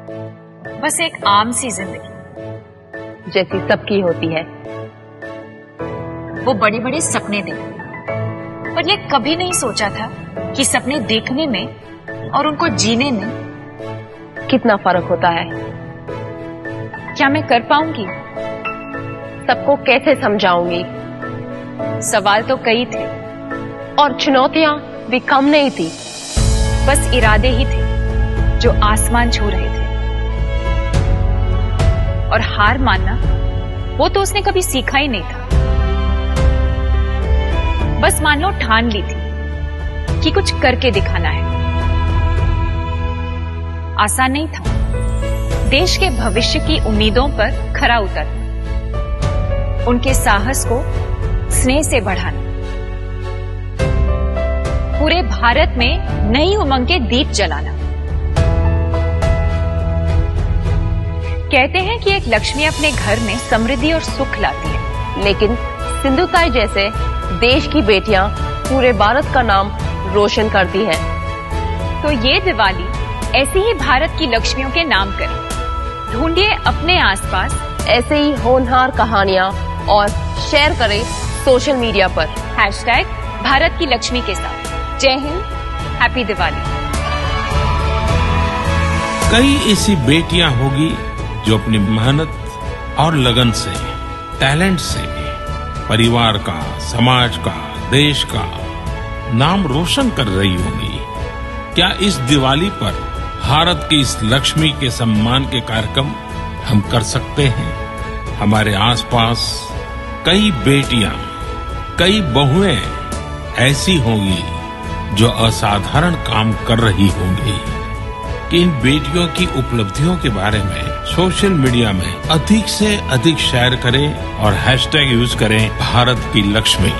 बस एक आम सी जिंदगी जैसी सबकी होती है। वो बड़े बड़े सपने देखते, पर ये कभी नहीं सोचा था कि सपने देखने में और उनको जीने में कितना फर्क होता है। क्या मैं कर पाऊंगी? सबको कैसे समझाऊंगी? सवाल तो कई थे और चुनौतियां भी कम नहीं थी। बस इरादे ही थे जो आसमान छू रहे थे। और हार मानना वो तो उसने कभी सीखा ही नहीं था। बस मान लो ठान ली थी कि कुछ करके दिखाना है। आसान नहीं था देश के भविष्य की उम्मीदों पर खरा उतरना, उनके साहस को स्नेह से बढ़ाना, पूरे भारत में नई उमंग के दीप जलाना। कहते हैं कि एक लक्ष्मी अपने घर में समृद्धि और सुख लाती है, लेकिन सिंधुताई जैसे देश की बेटियां पूरे भारत का नाम रोशन करती हैं। तो ये दिवाली ऐसी ही भारत की लक्ष्मियों के नाम करें। ढूंढिए अपने आसपास ऐसे ही होनहार कहानियां और शेयर करें सोशल मीडिया पर #भारत की लक्ष्मी के साथ। जय हिंद, हैप्पी दिवाली। कई ऐसी बेटियां होगी जो अपनी मेहनत और लगन से, टैलेंट से परिवार का, समाज का, देश का नाम रोशन कर रही होंगी। क्या इस दिवाली पर भारत की इस लक्ष्मी के सम्मान के कार्यक्रम हम कर सकते हैं? हमारे आसपास कई बेटियां, कई बहुएं ऐसी होंगी जो असाधारण काम कर रही होंगी। कि इन बेटियों की उपलब्धियों के बारे में सोशल मीडिया में अधिक से अधिक शेयर करें और #यूज करें भारत की लक्ष्मी।